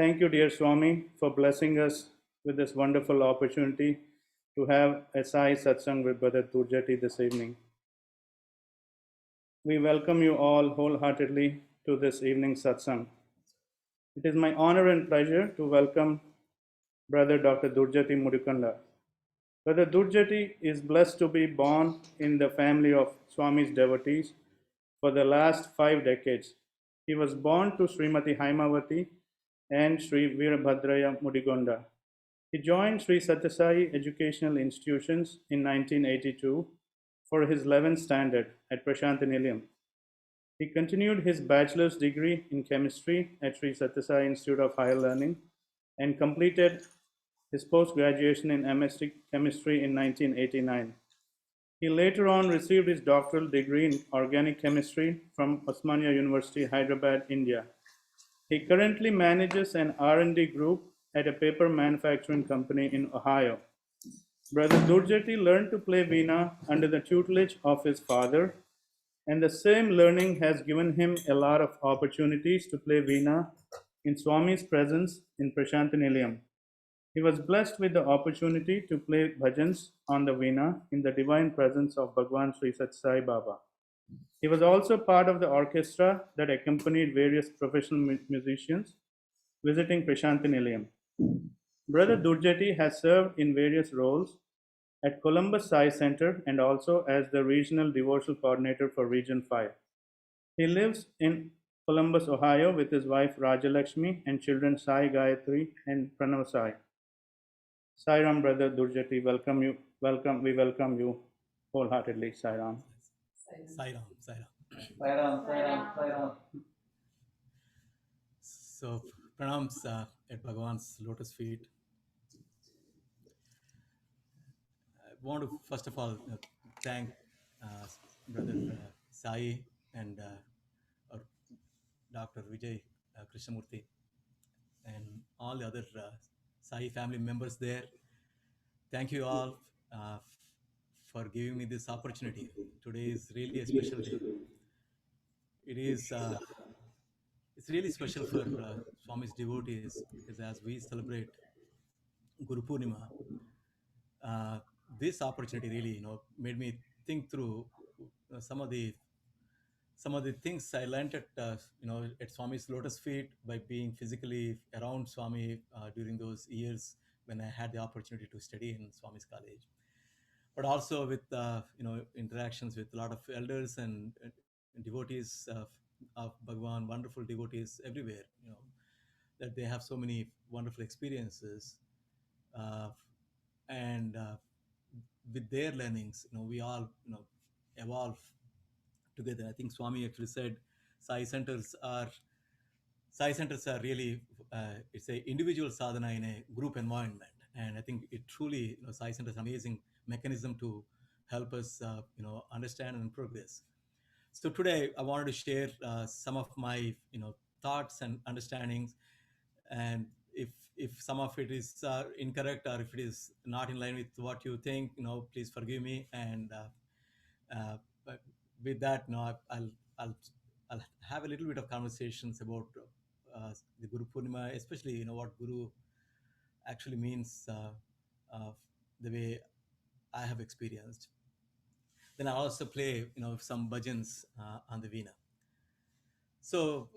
Thank you, dear Swami, for blessing us with this wonderful opportunity to have a Sai Satsang with Brother Dhurjati this evening. We welcome you all wholeheartedly to this evening's Satsang. It is my honor and pleasure to welcome Brother Dr. Dhurjati Mudigonda. Brother Dhurjati is blessed to be born in the family of Swami's devotees for the last 5 decades. He was born to Srimati Haimavati and Sri Veerabhadraya Mudigonda. He joined Sri Satyasai Educational Institutions in 1982 for his 11th standard at Prashantinilayam. He continued his bachelor's degree in chemistry at Sri Satyasai Institute of Higher Learning and completed his post-graduation in MSc Chemistry in 1989. He later on received his doctoral degree in organic chemistry from Osmania University, Hyderabad, India. He currently manages an R&D group at a paper manufacturing company in Ohio. Brother Dhurjati learned to play veena under the tutelage of his father, and the same learning has given him a lot of opportunities to play veena in Swami's presence in Prashantinilayam. He was blessed with the opportunity to play bhajans on the veena in the divine presence of Bhagwan Sri Sathya Sai Baba. He was also part of the orchestra that accompanied various professional musicians visiting Prashantinilayam. Brother Dhurjati has served in various roles at Columbus Sai Center and also as the regional devotional coordinator for Region 5. He lives in Columbus, Ohio with his wife Rajalakshmi and children Sai Gayatri and Pranav Sai. Sai Ram, Brother Dhurjati, we welcome you wholeheartedly, Sai Ram. Sairam, Sairam. Sairam. So, pranams at Bhagavan's lotus feet. I want to first of all thank uh, Brother Sai and our Dr. Vijay Krishnamurthy and all the other Sai family members there. Thank you all for giving me this opportunity. Today is really a special day. It is it's really special for Swami's devotees because as we celebrate Guru Poornima, uh, this opportunity really made me think through some of the things I learned at at Swami's lotus feet by being physically around Swami during those years when I had the opportunity to study in Swami's college, but also with interactions with a lot of elders and devotees of Bhagwan, wonderful devotees everywhere. That they have so many wonderful experiences, uh, and with their learnings, we all evolve together. I think Swami actually said Sai centers are Sai centers are really it's a individual sadhana in a group environment, and I think it truly Sai centers amazing mechanism to help us understand and progress. So today I wanted to share some of my thoughts and understandings, and if some of it is incorrect or if it is not in line with what you think, please forgive me. And but with that, I'll I'll have a little bit of conversations about the Guru Purnima, especially what Guru actually means, uh, the way I have experienced. Then I also play some bhajans on the veena. So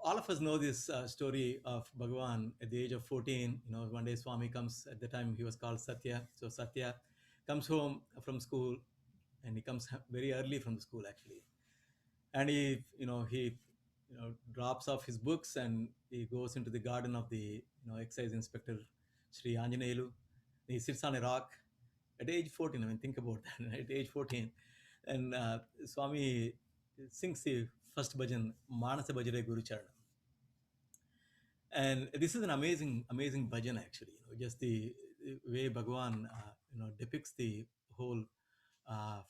all of us know this story of Bhagavan at the age of 14. One day Swami comes. At the time he was called Satya. So Satya comes home from school, and he comes very early from the school actually, and he drops off his books and he goes into the garden of the excise inspector Sri Anjaneyulu. He sits on a rock at age 14. I mean, think about that. At age 14, and Swami sings the first bhajan, Manasa Bhajare Guru Charanam. And this is an amazing bhajan actually. Just the way Bhagavan depicts the whole uh,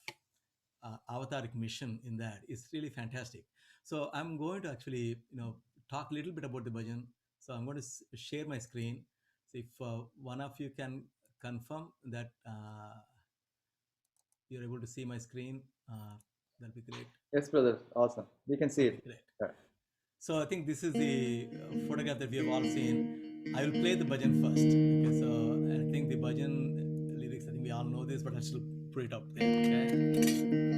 avataric mission in that is really fantastic. So I'm going to actually talk a little bit about the bhajan. So I'm going to share my screen. So if one of you can confirm that you're able to see my screen, that'll be great. Yes, brother. Awesome. We can see Okay, it. great. Yeah. So I think this is the photograph that we have all seen. I will play the bhajan first. Okay, so I think the bhajan lyrics, I think we all know this, but I should put it up there. Okay.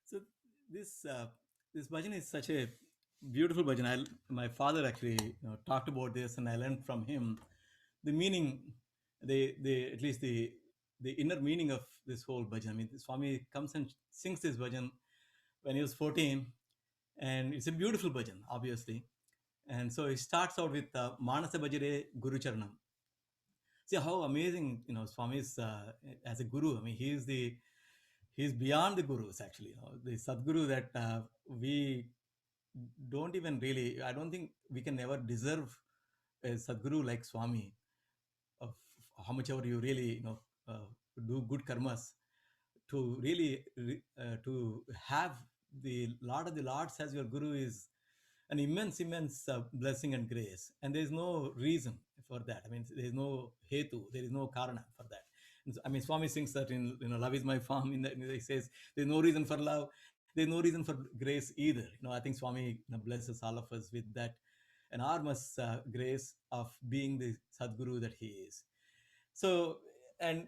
So this this bhajan is such a beautiful bhajan. My father actually talked about this, and I learned from him the meaning, the at least the inner meaning of this whole bhajan. I mean, Swami comes and sings this bhajan when he was 14, and it's a beautiful bhajan, obviously. And so it starts out with Manasa Bhajare Guru Charanam. See how amazing, Swami is as a guru. I mean, he's beyond the gurus actually. The Sadguru that we don't even really. I don't think we can ever deserve a Sadguru like Swami. Of how much ever you really do good karmas to really to have the Lord of the Lords as your guru is an immense blessing and grace, and there is no reason for that. I mean, there is no hetu, there is no karana for that. And I mean, Swami sings that in, love is my farm. He says there's no reason for love, there's no reason for grace either. I think Swami, blesses all of us with that enormous grace of being the Sadguru that he is. So, and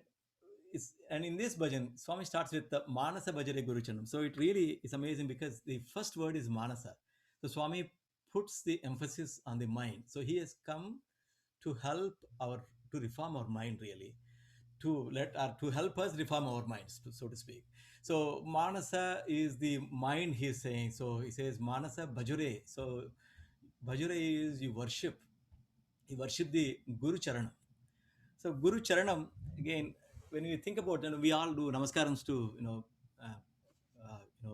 and in this bhajan, Swami starts with the Manasa Bhajare Guru Chanam. So it really is amazing because the first word is Manasa. So Swami puts the emphasis on the mind. So he has come to help our to reform our mind really, to help us reform our minds, so to speak. So Manasa is the mind, he's saying. So he says Manasa Bhajure. So Bhajure is you worship the Guru Charanam. So Guru Charanam, again, when we think about, we all do namaskarams to, uh,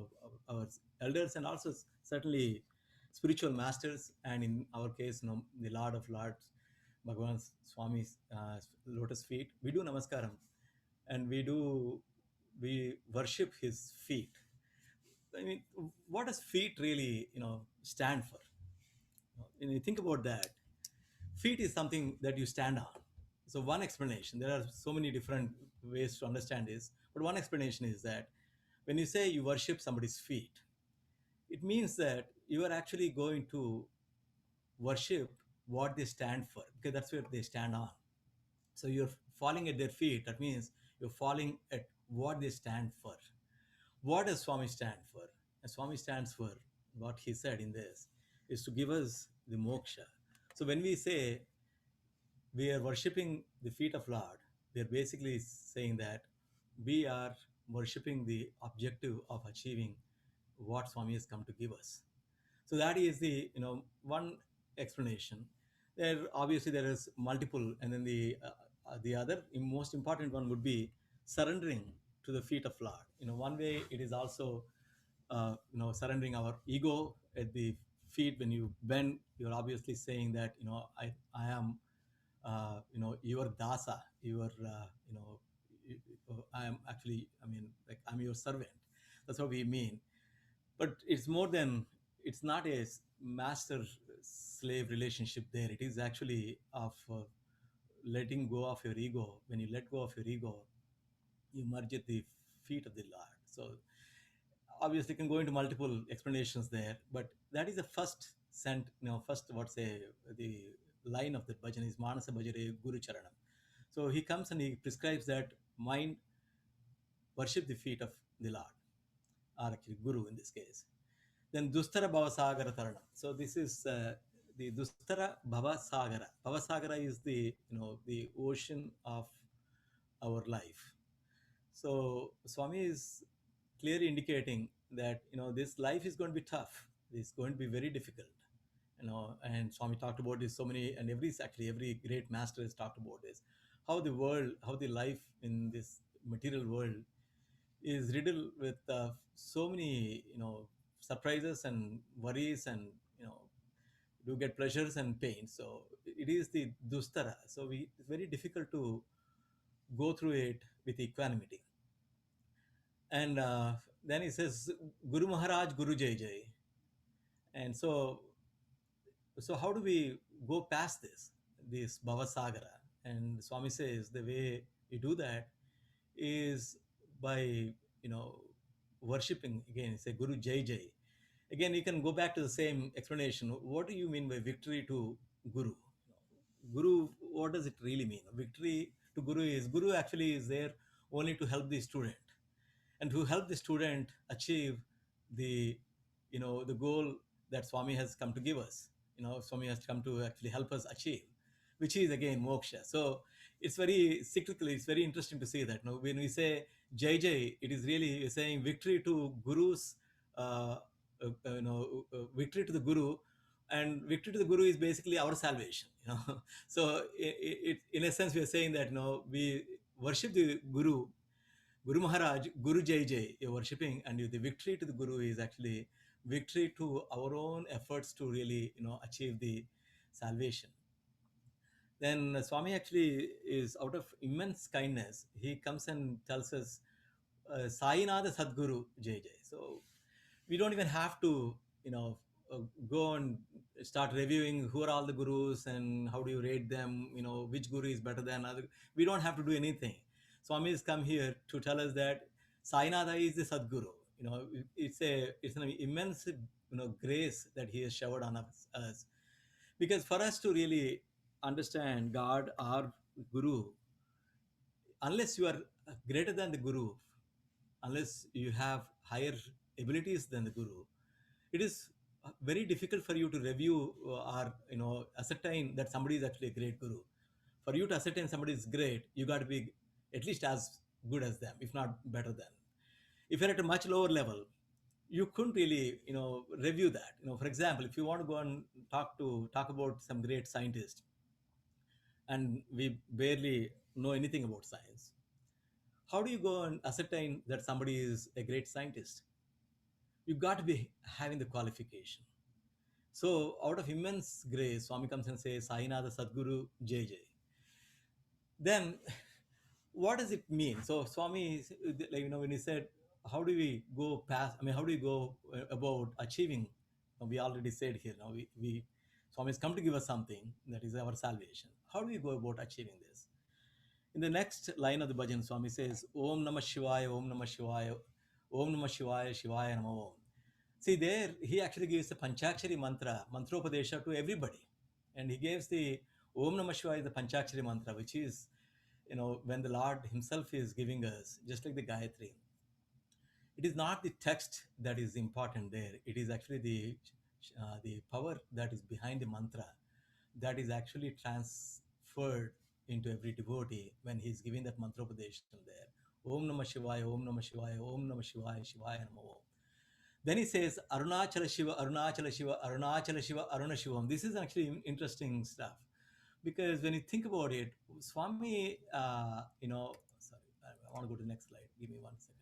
our elders, and also certainly spiritual masters, and in our case, the Lord of Lords, Bhagavan Swami's lotus feet. We do namaskaram, and we worship his feet. I mean, what does feet really, stand for? When you think about that, feet is something that you stand on. So one explanation, there are so many different ways to understand this, but one explanation is that when you say you worship somebody's feet, it means that you are actually going to worship what they stand for, because that's what they stand on. So you're falling at their feet. That means you're falling at what they stand for. What does Swami stand for? And Swami stands for what he said in this is to give us the moksha. So when we say we are worshipping the feet of Lord, we are basically saying that we are worshipping the objective of achieving what Swami has come to give us. So that is the one explanation. There obviously there is multiple, and then the other most important one would be surrendering to the feet of Lord. One way it is also surrendering our ego at the feet. When you bend, you're obviously saying that I am your dasa, your I am actually, I mean, like, I'm your servant. That's what we mean. But it's more than, it's not a master slave relationship there. It is actually of letting go of your ego. When you let go of your ego, you merge at the feet of the Lord. So obviously can go into multiple explanations there, but that is the first first, what's the line of the bhajan is Manasa Bhajare Guru Charanam. So he comes and he prescribes that mind worship the feet of the Lord, or actually Guru in this case. Then Dustara Bhavasagara Taranam. So this is the Dustara Bhavasagara. Bhavasagara is the the ocean of our life. So Swami is clearly indicating that this life is going to be tough. It's going to be very difficult. And Swami talked about this so many, and every great master has talked about this. How the life in this material world is riddled with so many surprises and worries, and you know do get pleasures and pain. So it is the dustara. So it's very difficult to go through it with equanimity. And then he says, Guru Maharaj, Guru Jai Jai. And so how do we go past this Bhavasagara? And Swami says the way you do that is by, worshipping, again, say Guru Jai Jai. Again, you can go back to the same explanation. What do you mean by victory to Guru? Guru, what does it really mean? Victory to Guru actually is there only to help the student, and to help the student achieve the the goal that Swami has come to give us. Swami has come to actually help us achieve, which is again moksha. So it's very cyclical. It's very interesting to see that. When we say Jai Jai, it is really saying victory to Guru's, victory to the Guru, and victory to the Guru is basically our salvation. So in a sense we are saying that we worship the Guru Maharaj, Guru Jai Jai, you're worshipping, and the victory to the Guru is actually victory to our own efforts to really, achieve the salvation. Then Swami actually is out of immense kindness. He comes and tells us, Sainada Sadguru Jai Jai. So we don't even have to, go and start reviewing who are all the gurus and how do you rate them, which guru is better than other. We don't have to do anything. Swami has come here to tell us that Sainada is the Sadguru. It's an immense grace that he has showered on us. Because for us to really understand God, our Guru, unless you are greater than the Guru, unless you have higher abilities than the Guru, it is very difficult for you to review or ascertain that somebody is actually a great Guru. For you to ascertain somebody is great, you got to be at least as good as them, if not better than. If you're at a much lower level, you couldn't really review that. For example, if you want to go and talk about some great scientist, and we barely know anything about science, how do you go and ascertain that somebody is a great scientist? You got to be having the qualification. So out of immense grace, Swami comes and says, Sainada Sadguru Jai Jai. Then what does it mean? So Swami, when he said, how do we go past, how do we go about achieving? We already said here, now we Swami has come to give us something that is our salvation. How do we go about achieving this? In the next line of the bhajan, Swami says, Om Namah Shivaya, Om Namah Shivaya, Om Namah Shivaya, Shivaya Namah Om. See, there he actually gives the Panchakshari mantra, mantropadesha to everybody. And he gives the Om Namah Shivaya, the Panchakshari mantra, which is, when the Lord himself is giving us, just like the Gayatri. It is not the text that is important there. It is actually the power that is behind the mantra that is actually transferred into every devotee when he is giving that mantropadesham there. Om Namah Shivaya, Om Namah Shivaya, Om Namah Shivaya, Shivaya Namah Om. Then he says Arunachala Shiva, Arunachala Shiva, Arunachala Shiva, Aruna Shivam. This is actually interesting stuff, because when you think about it, Swami, sorry, I want to go to the next slide. Give me 1 second.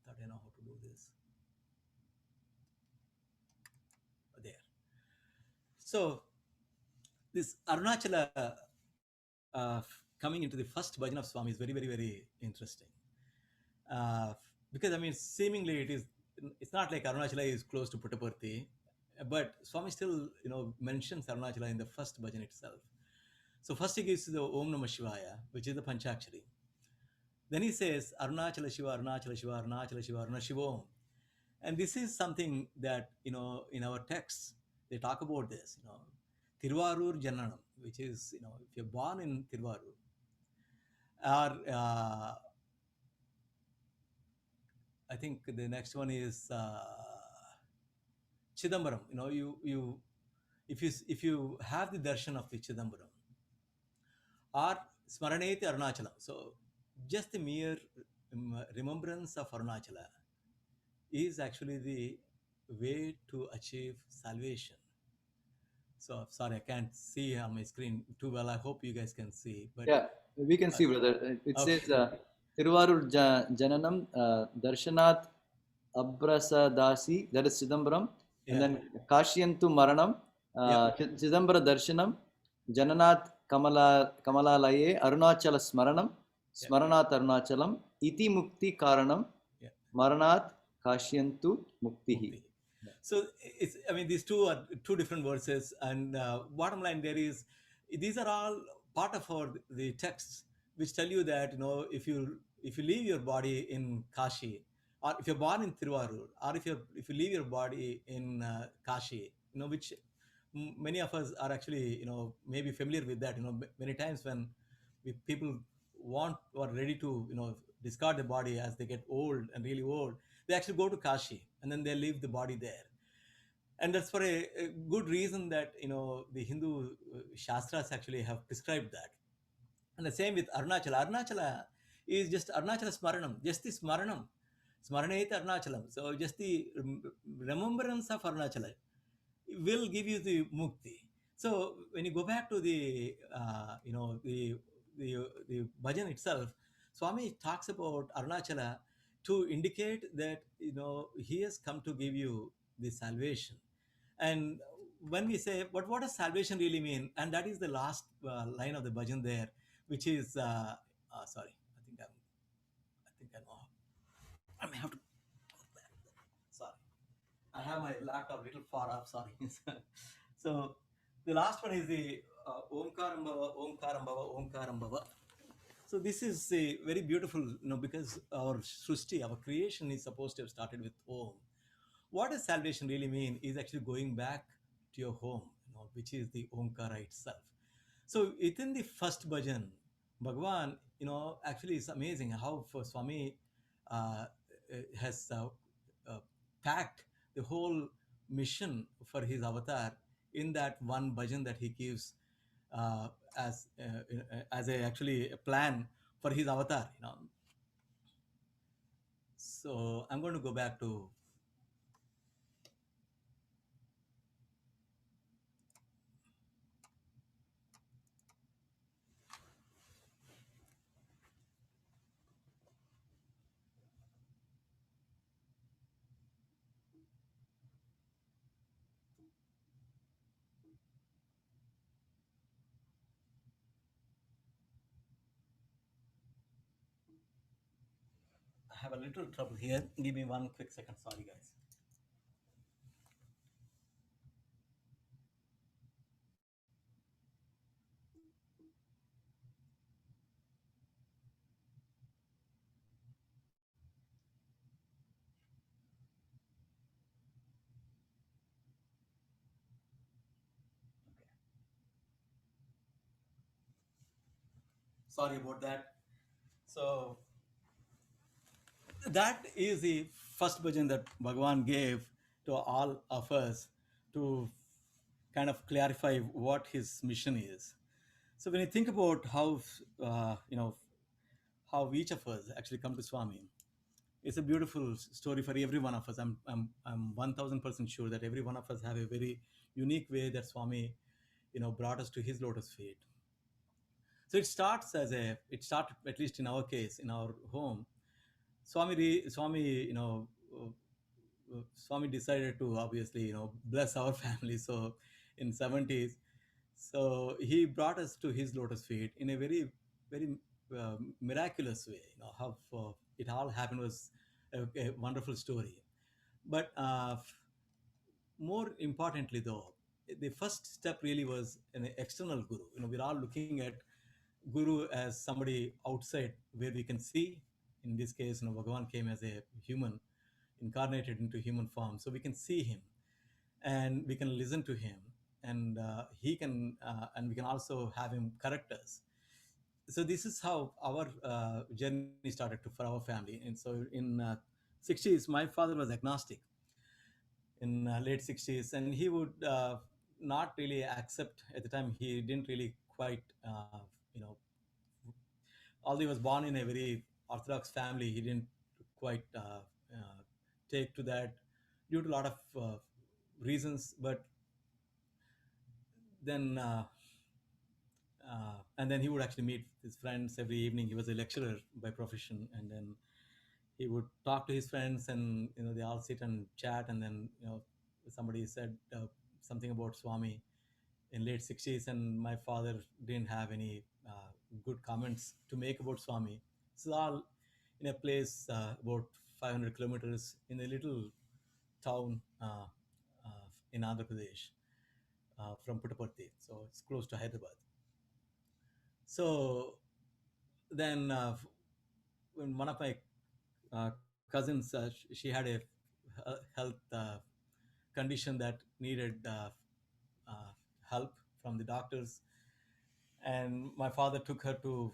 I thought I know how to do this. There. So this Arunachala coming into the first bhajan of Swami is very, very, very interesting. Because seemingly it's not like Arunachala is close to Puttaparthi, but Swami still mentions Arunachala in the first bhajan itself. So first he gives the Om Namah Shivaya, which is the Panchakshari. Then he says Arunachala Shiva, Arunachala Shiva, Arunachala Shiva, Aruna Shiva Om. And this is something that in our texts they talk about this. Tiruvarur Jananam, which is if you're born in Tiruvarur, or I think the next one is Chidambaram. You if you have the darshan of the Chidambaram, or Smaraneti Arunachalam. So just the mere remembrance of Arunachala is actually the way to achieve salvation. So sorry, I can't see on my screen too well. I hope you guys can see. But Yeah, we can see, brother. It okay. says Tiruvarur Jananam Darshanat Abrasadasi, that is Chidambaram. And then Kashyantu Maranam, Chidambara Darshanam, Jananat Kamalalaye, Arunachala Smaranam, Smaranat Arunachalam, Iti Mukti Karanam, Maranat Kashyantu Muktihi. So it's these two are two different verses, and bottom line there is these are all part of the texts which tell you that if you leave your body in Kashi, or if you're born in Tiruvarur, or if you leave your body in Kashi, which many of us are actually maybe familiar with that. Many times when people want or ready to discard the body as they get old and really old, they actually go to Kashi and then they leave the body there. And that's for a good reason that the Hindu Shastras actually have prescribed that. And the same with Arunachala. Arunachala is just Arunachala Smaranam, just the Smaranam. Smaraneta Arunachalam. So just the remembrance of Arunachala will give you the mukti. So when you go back to the the bhajan itself, Swami talks about Arunachala to indicate that he has come to give you the salvation. And when we say, but what does salvation really mean? And that is the last line of the bhajan there, which is sorry, I think I know. I may have to. I have my laptop a little far up, sorry. So the last one is the Omkarambhava, Omkarambhava, Omkarambhava. So this is a very beautiful, because our Srushti, our creation is supposed to have started with Om. What does salvation really mean is actually going back to your home, which is the Omkara itself. So within the first bhajan, Bhagwan, actually it's amazing how for Swami has uh, packed the whole mission for his avatar in that one bhajan that he gives uh, as a actually a plan for his avatar. So I'm going to go back to. I have a little trouble here. Give me one quick second. Sorry, guys. Sorry about that. So that is the first bhajan that Bhagwan gave to all of us to kind of clarify what his mission is. So when you think about how how each of us actually come to Swami, it's a beautiful story for every one of us. I'm 1000% sure that every one of us have a very unique way that Swami, brought us to his lotus feet. So it started, at least in our case, in our home. Swami, Swami decided to obviously, bless our family. So in 70s, so he brought us to his lotus feet in a very, very miraculous way. How it all happened was a wonderful story. But more importantly, though, the first step really was an external guru. We're all looking at guru as somebody outside where we can see. In this case, Bhagavan came as a human, incarnated into human form, so we can see him and we can listen to him, and he can and we can also have him correct us. So this is how our journey started for our family. And so in 60s, my father was agnostic in late 60s, and he would not really accept. At the time, he didn't really quite you know although he was born in a very orthodox family, he didn't quite take to that due to a lot of reasons. But then and then he would actually meet his friends every evening. He was a lecturer by profession, and then he would talk to his friends, and they all sit and chat. And then somebody said something about Swami in late 60s, and my father didn't have any good comments to make about Swami. It's all in a place about 500 kilometers in a little town in Andhra Pradesh from Puttaparthi. So it's close to Hyderabad. So then when one of my cousins, she had a health condition that needed uh, help from the doctors, and my father took her to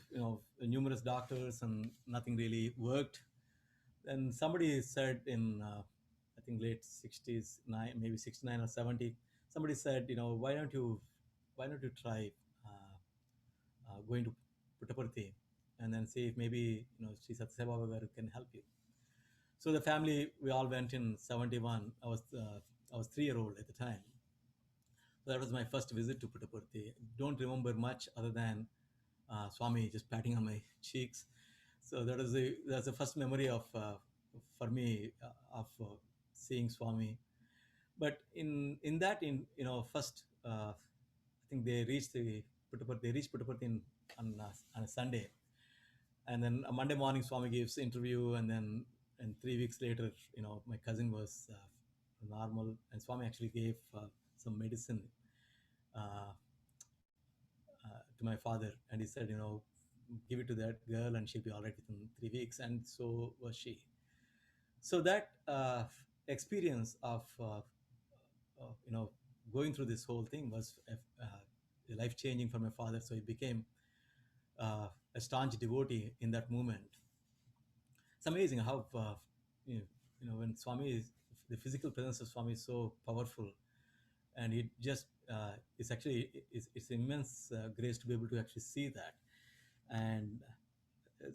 numerous doctors, and nothing really worked. And somebody said in I think late 60s, maybe 69 or 70, somebody said, why don't you try going to Puttaparthi and then see if maybe Sri Satyasai Baba Garu can help you. So the family, we all went in 71. I was 3-year old at the time. So that was my first visit to Puttaparthi. Don't remember much other than Swami just patting on my cheeks. So that's the first memory of for me of seeing Swami. But in that in first I think they reached Puttaparthi on a Sunday, and then a Monday morning Swami gives interview, and then 3 weeks later my cousin was normal. And Swami actually gave some medicine uh, to my father, and he said, give it to that girl and she'll be all right within 3 weeks. And so was she. So that experience of going through this whole thing was life changing for my father. So he became a staunch devotee in that moment. It's amazing how when Swami is, the physical presence of Swami is so powerful, and it just it's actually it's immense grace to be able to actually see that. And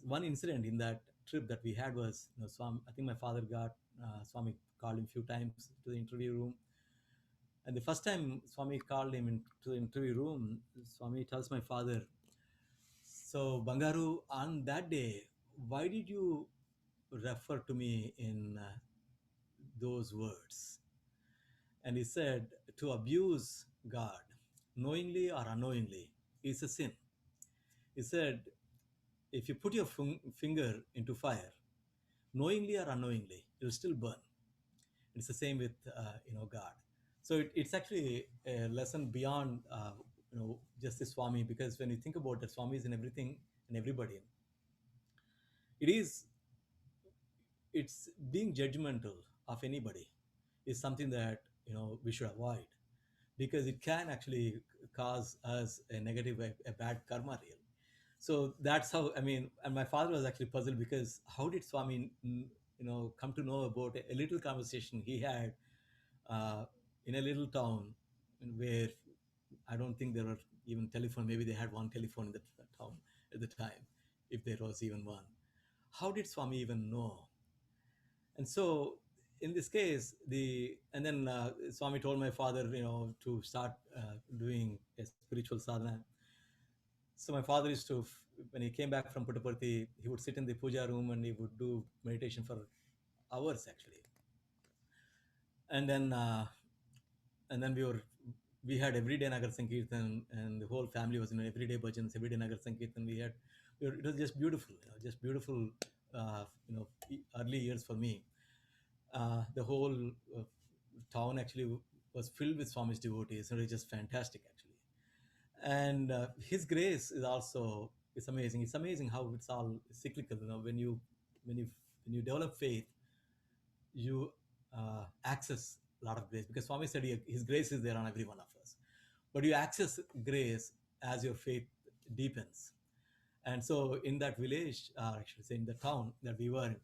one incident in that trip that we had was, Swami, I think my father got Swami called him a few times to the interview room. And the first time Swami called him into the interview room, Swami tells my father, "So Bangaru, on that day, why did you refer to me in those words?" And he said, "To abuse God, knowingly or unknowingly, is a sin." He said, "If you put your finger into fire, knowingly or unknowingly, it'll still burn." It's the same with God. So it's actually a lesson beyond just the Swami, because when you think about it, Swami is in everything and everybody. It is it's being judgmental of anybody is something that we should avoid, because it can actually cause us a negative, a bad karma really. So that's how, I mean, and my father was actually puzzled, because how did Swami come to know about a little conversation he had uh, in a little town where I don't think there were even telephone. Maybe they had one telephone in the town at the time, if there was even one. How did Swami even know? And so in this case, and then Swami told my father, to start doing a spiritual sadhana. So my father used to, when he came back from Puttaparthi, he would sit in the puja room and he would do meditation for hours actually. And then we had everyday Nagar Sankirtan, and the whole family was in everyday bhajans, everyday Nagar Sankirtan. It was just beautiful, just beautiful, early years for me. The whole town actually was filled with Swami's devotees. It was just fantastic actually. And his grace is also, it's amazing. It's amazing how it's all cyclical. When you when you develop faith, you access a lot of grace, because Swami said his grace is there on every one of us. But you access grace as your faith deepens. And so in that village, actually say in the town that we were,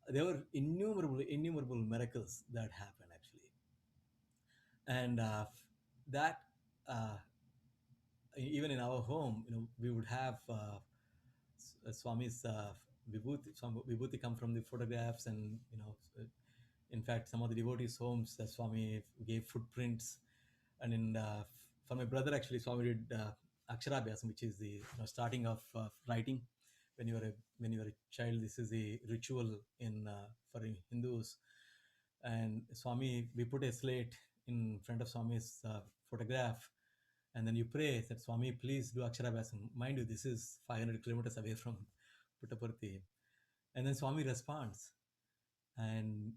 there were innumerable miracles that happened actually. And that uh, even in our home, we would have Swami's Vibhuti come from the photographs, and in fact, some of the devotees' homes, Swami gave footprints. And for my brother, actually, Swami did Aksharabhyasam, which is the starting of writing. When you are a child, this is a ritual in for Hindus. And Swami, we put a slate in front of Swami's photograph, and then you pray that Swami, please do Aksharabhyasam. Mind you, this is 500 kilometers away from Puttaparthi. And then Swami responds, and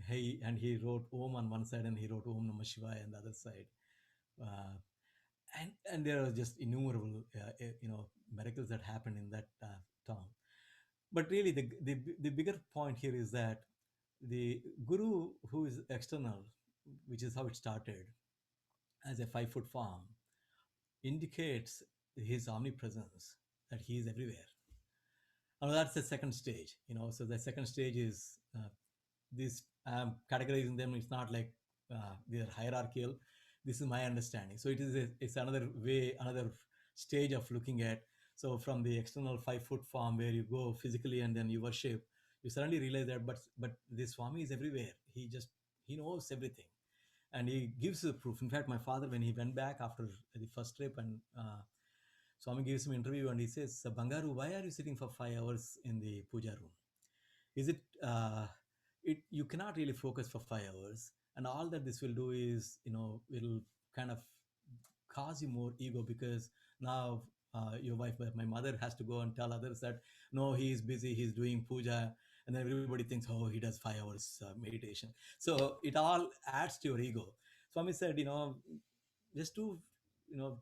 he wrote Om on one side, and he wrote Om Namah Shivaya on the other side. Uh, and there are just innumerable miracles that happened in that town. But really, the bigger point here is that the guru, who is external, which is how it started as a 5-foot form, indicates his omnipresence, that he is everywhere. Now that's the second stage. So the second stage is this. I'm categorizing them. It's not like they're hierarchical. This is my understanding. So it's another way, another stage of looking at. So from the external 5-foot form where you go physically and then you worship, you suddenly realize that, but this Swami is everywhere. He knows everything, and he gives the proof. In fact, my father, when he went back after the first trip, and Swami gives him an interview, and he says, "Bangaru, why are you sitting for 5 hours in the puja room? Is it you cannot really focus for 5 hours, and all that this will do is it'll kind of cause you more ego, because now your wife, but my mother has to go and tell others that no, he is busy, he's doing puja, and then everybody thinks, oh, he does 5 hours meditation. So it all adds to your ego. Swami said, just do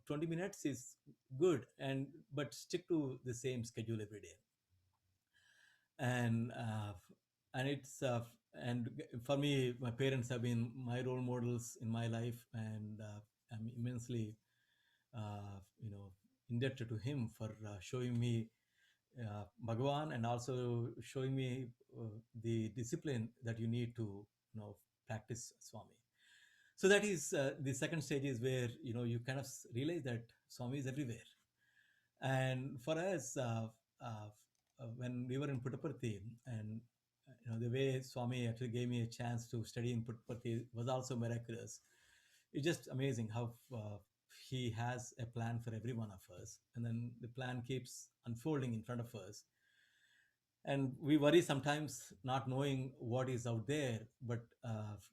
20 minutes is good, and but stick to the same schedule every day. And it's and for me, my parents have been my role models in my life, and I'm immensely you know indebted to him for showing me Bhagavan, and also showing me the discipline that you need to practice Swami. So that is the second stage, is where you kind of realize that Swami is everywhere. And for us, when we were in Puttaparthi, and the way Swami actually gave me a chance to study in Puttaparthi was also miraculous. It's just amazing how he has a plan for every one of us, and then the plan keeps unfolding in front of us. And we worry sometimes not knowing what is out there, but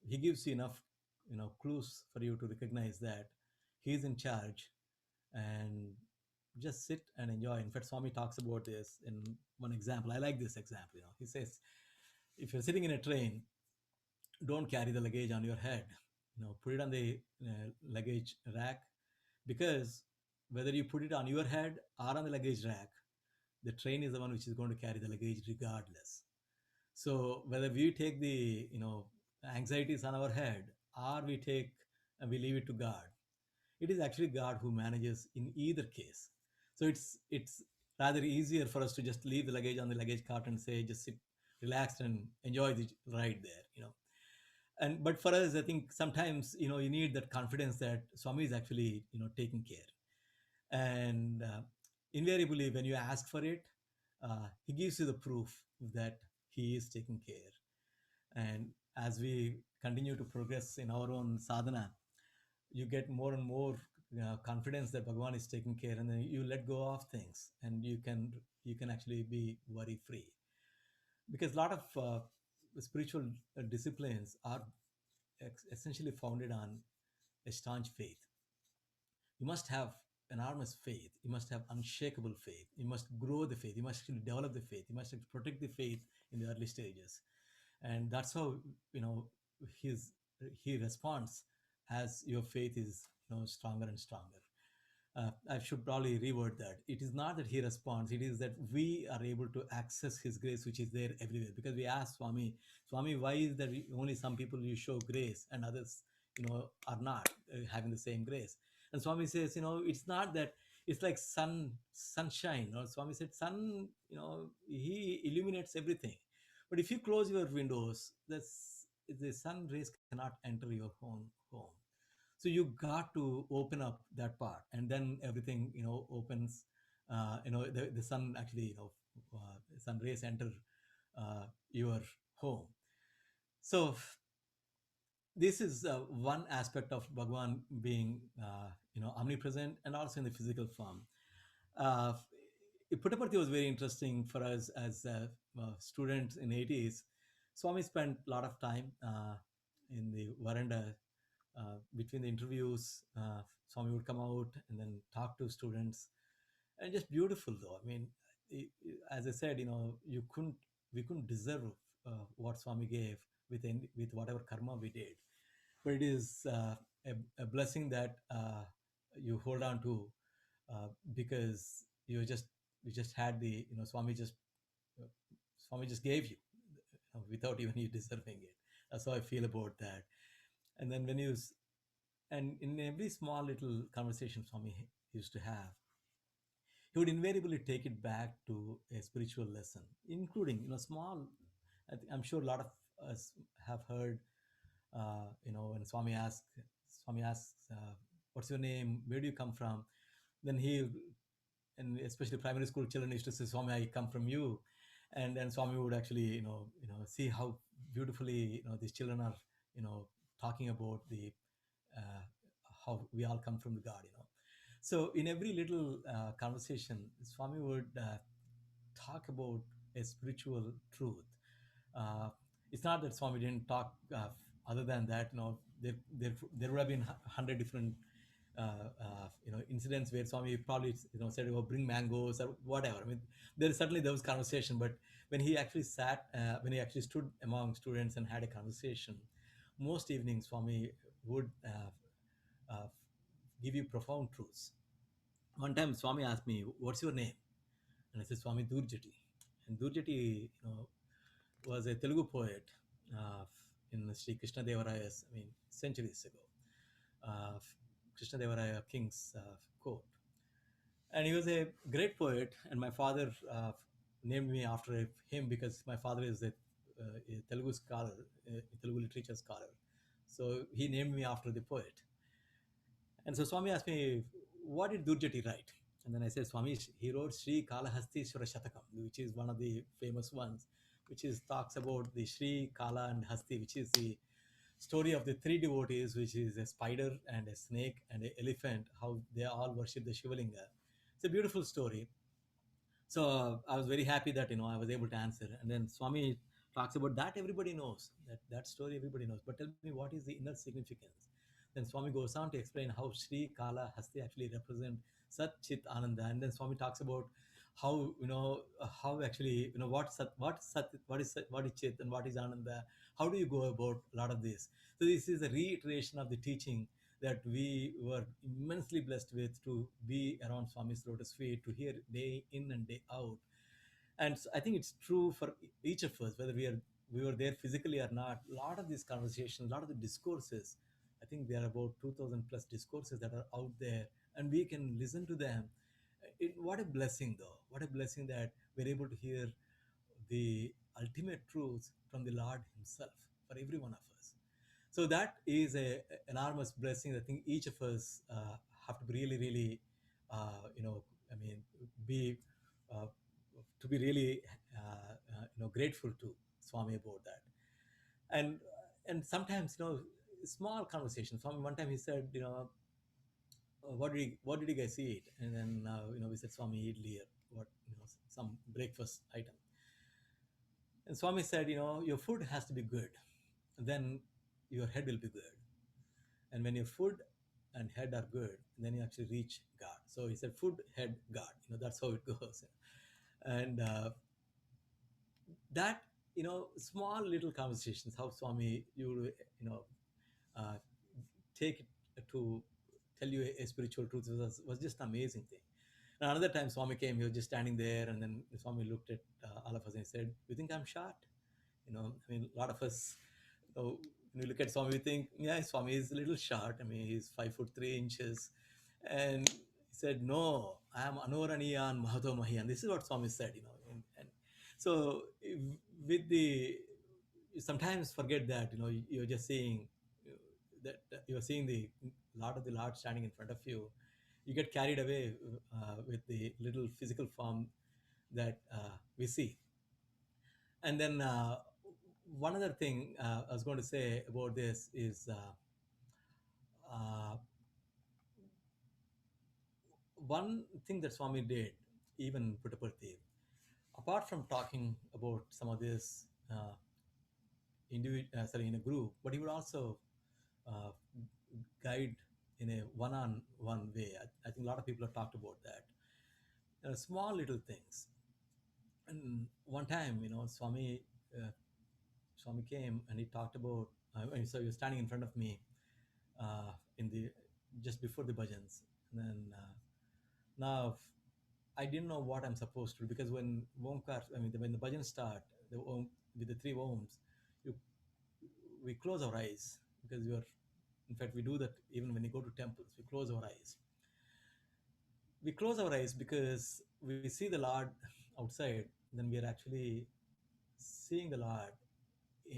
he gives you enough clues for you to recognize that he's in charge, and just sit and enjoy. In fact, Swami talks about this in one example. I like this example. He says, if you're sitting in a train, don't carry the luggage on your head. Put it on the luggage rack, because whether you put it on your head or on the luggage rack, the train is the one which is going to carry the luggage regardless. So whether we take the anxieties on our head, or we take and we leave it to God, it is actually God who manages in either case. So it's rather easier for us to just leave the luggage on the luggage cart and say, just sit relaxed and enjoy the ride there. And but for us, I think sometimes you need that confidence that Swami is actually taking care. And invariably, when you ask for it, he gives you the proof that he is taking care. And as we continue to progress in our own sadhana, you get more and more confidence that Bhagavan is taking care, and then you let go of things, and you can actually be worry free. Because a lot of spiritual disciplines are essentially founded on a staunch faith. You must have enormous faith. You must have unshakable faith. You must grow the faith. You must actually develop the faith. You must protect the faith in the early stages. And that's how you know his he responds as your faith is stronger and stronger. I should probably reword that. It is not that he responds, it is that we are able to access his grace, which is there everywhere. Because we ask Swami, Swami, why is that only some people you show grace and others, are not having the same grace? And Swami says, it's not that. It's like sunshine. Or Swami said, sun, he illuminates everything. But if you close your windows, the sun rays cannot enter your home. So you got to open up that part, and then everything opens. The sun actually sun rays enter your home. So this is one aspect of Bhagwan being omnipresent, and also in the physical form. uh, Puttaparthi was very interesting for us as students in 80s. Swami spent a lot of time in the veranda between the interviews. Swami would come out and then talk to students, and just beautiful though. I mean, as I said, we couldn't deserve what Swami gave with whatever karma we did, but it is a blessing that you hold on to, because you just had the uh, Swami just gave you without even you deserving it. That's how I feel about that. And then and in every small little conversation Swami used to have, he would invariably take it back to a spiritual lesson, including small. I'm sure a lot of us have heard, when Swami asks, "What's your name? Where do you come from?" Then and especially primary school children used to say, "Swami, I come from you," and then Swami would actually, see how beautifully, these children are, talking about the uh, how we all come from the God. So in every little conversation, Swami would talk about a spiritual truth. Uh, it's not that Swami didn't talk other than that. There would have been 100 different incidents where Swami probably said, "Oh, bring mangoes" or whatever. I mean, there is certainly there was conversation, but when he actually when he actually stood among students and had a conversation, most evenings Swami would give you profound truths. One time Swami asked me, "What's your name?" And I said, "Swami Dhurjati." And Dhurjati, was a Telugu poet uh, in Sri Krishna Devaraya's, centuries ago, uh, Krishna Devaraya King's court. And he was a great poet, and my father named me after him because my father is a Telugu scholar, a Telugu literature scholar. So he named me after the poet. And so Swami asked me, "What did Durjati write?" And then I said, "Swami, he wrote Sri Kalahastishwara Shatakam, which is one of the famous ones, which is talks about the Sri Kala and Hasti, which is the story of the three devotees, which is a spider and a snake and an elephant, how they all worship the Shivalinga. It's a beautiful story. So I was very happy that I was able to answer. And then Swami talks about that everybody knows that story everybody knows. But tell me, what is the inner significance? Then Swami goes on to explain how Sri Kala Hasti actually represent Sat Chit Ananda. And then Swami talks about how how actually what is Chit and what is Ananda. How do you go about a lot of this? So this is a reiteration of the teaching that we were immensely blessed with, to be around Swami's lotus feet, to hear day in and day out. And I think it's true for each of us, whether we were there physically or not. A lot of these conversations, a lot of the discourses, I think there are about 2,000 plus discourses that are out there, and we can listen to them. What a blessing, though! What a blessing that we're able to hear the ultimate truths from the Lord Himself for every one of us. So that is a enormous blessing. I think each of us have to be really, really, I mean, be uh, to be really, grateful to Swami about that. And and sometimes, small conversations. Swami one time he said, what did you guys eat? And then we said, Swami, idli, or what, some breakfast item. And Swami said, your food has to be good, then your head will be good. And when your food and head are good, then you actually reach God. So he said, food, head, God. That's how it goes. And that, small little conversations, how Swami, uh, take it to tell you a spiritual truth was just an amazing thing. And another time Swami came, he was just standing there, and then Swami looked at all of us and he said, "You think I'm short?" A lot of us, when we look at Swami, we think, yeah, Swami is a little short. He's 5'3" and he said, "No, I am Anoraniyan Mahato Mahiyan." This is what Swami said, and so with the you sometimes forget that you're just seeing that you're seeing the Lord of the Lord standing in front of you. You get carried away with the little physical form that we see. And then one other thing I was going to say about this is uh, one thing that Swami did, even Puttaparthi, apart from talking about some of this in a group, but he would also uh, guide in a one-on-one way. I think a lot of people have talked about that. Small little things. And one time, Swami came and he talked about. So he was standing in front of me in the just before the bhajans, and then now I didn't know what I'm supposed to do, because when Omkar, when the bhajans start, with the three Oms, you we close our eyes, because we are. In fact, we do that even when you go to temples. We close our eyes. We close our eyes because we see the Lord outside. Then we are actually seeing the Lord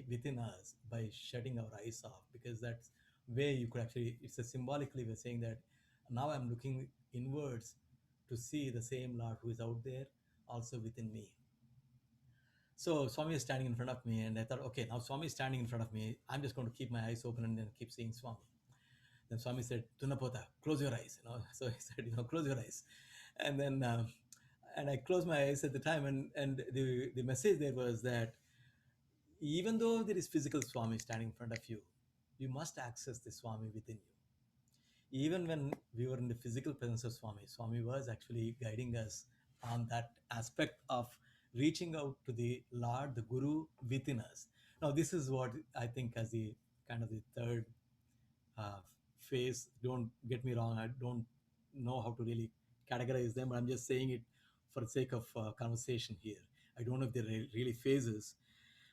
within us by shutting our eyes off, because that's where you could actually, it's a symbolically we're saying that now I'm looking inwards to see the same Lord who is out there also within me. So Swami is standing in front of me, and I thought, okay, now Swami is standing in front of me, I'm just going to keep my eyes open and then keep seeing Swami. Then Swami said, Tunapota, close your eyes. So he said, close your eyes. And then and I closed my eyes at the time, and the message there was that even though there is physical Swami standing in front of you, you must access the Swami within you. even when we were in the physical presence of Swami, Swami was actually guiding us on that aspect of reaching out to the Lord, the Guru within us. Now, this is what I think as the kind of the third uh, phase. Don't get me wrong, I don't know how to really categorize them, but I'm just saying it for the sake of conversation here. I don't know if they're really phases,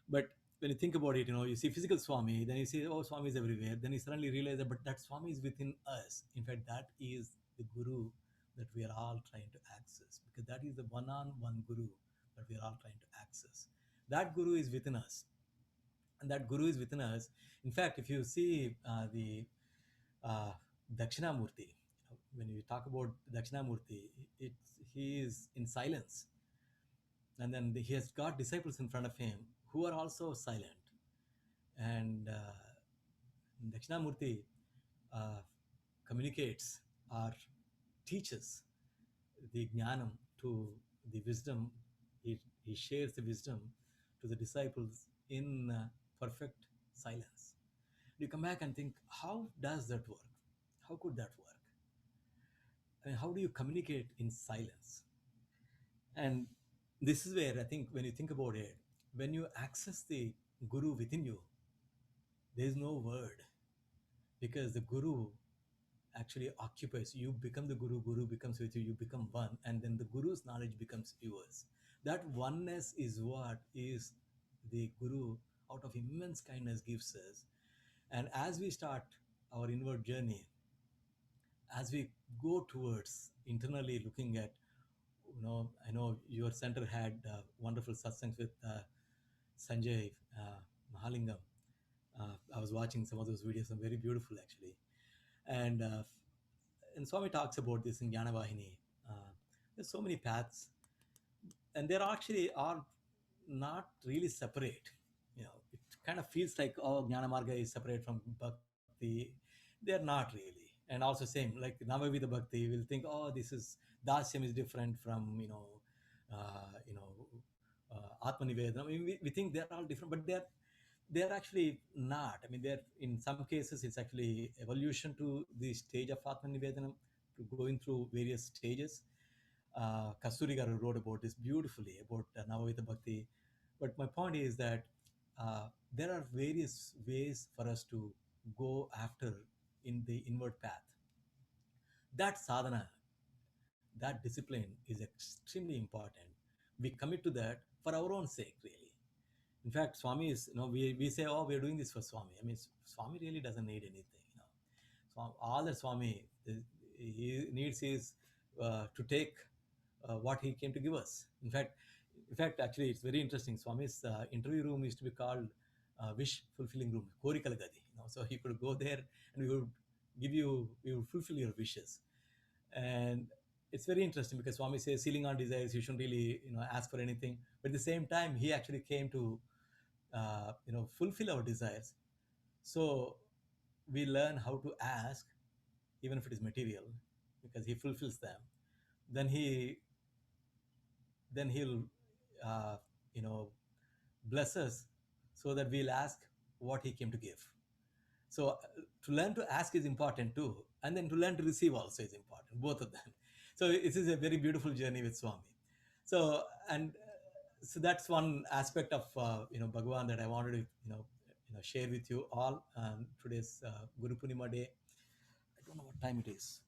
but when you think about it, you see physical Swami, then you say, oh, Swami is everywhere. Then you suddenly realize that, but that Swami is within us. In fact, that is the Guru that we are all trying to access, because that is the one-on-one Guru that we are all trying to access. That Guru is within us, and that Guru is within us. In fact, if you see the uh, Dakshinamurti, when you talk about Dakshinamurti, he is in silence, and then he has got disciples in front of him who are also silent. And Dakshinamurti uh, communicates or teaches the jnanam to the wisdom. He shares the wisdom to the disciples in perfect silence. You come back and think, how does that work? How could that work? I mean, how do you communicate in silence? And this is where I think when you think about it, when you access the Guru within you, there is no word, because the Guru actually occupies you. Become the Guru becomes with you, you become one, and then the Guru's knowledge becomes yours. That oneness is what is the Guru out of immense kindness gives us. And as we start our inward journey, as we go towards internally looking at, I know your center had wonderful satsangs with Sanjay Mahalingam. I was watching some of those videos, and very beautiful actually. And Swami talks about this in Jnanavahini. There's so many paths, and there actually are not really separate. It kind of feels like, oh, Jnana Marga is separate from Bhakti. They're not really. And also same, like Navavida Bhakti, we'll think, oh, this is Dasyam is different from, Atma Nivedana. I mean, we think they're all different, but they're actually not. I mean, they're in some cases it's actually evolution to the stage of Atma Nivedanam, to going through various stages. Kasturi Garu wrote about this beautifully about Navavita Bhakti. But my point is that there are various ways for us to go after in the inward path. That sadhana, that discipline is extremely important. We commit to that for our own sake, really. In fact, Swami is, we say, oh, we're doing this for Swami. I mean, Swami really doesn't need anything. All that Swami he needs is to take what he came to give us. In fact, actually, it's very interesting. Swami's interview room used to be called Wish Fulfilling Room, Korikala Gadi. So he could go there and we would fulfill your wishes. And it's very interesting because Swami says, sealing on desires, you shouldn't really, ask for anything. But at the same time, he actually came to, fulfill our desires. So we learn how to ask, even if it is material, because he fulfills them. Then he'll, uh, you know, bless us so that we'll ask what he came to give. So to learn to ask is important too, and then to learn to receive also is important, both of them. So this is a very beautiful journey with Swami. So and so that's one aspect of Bhagavan that I wanted to share with you all. Today's Guru Poornima day. I don't know what time it is.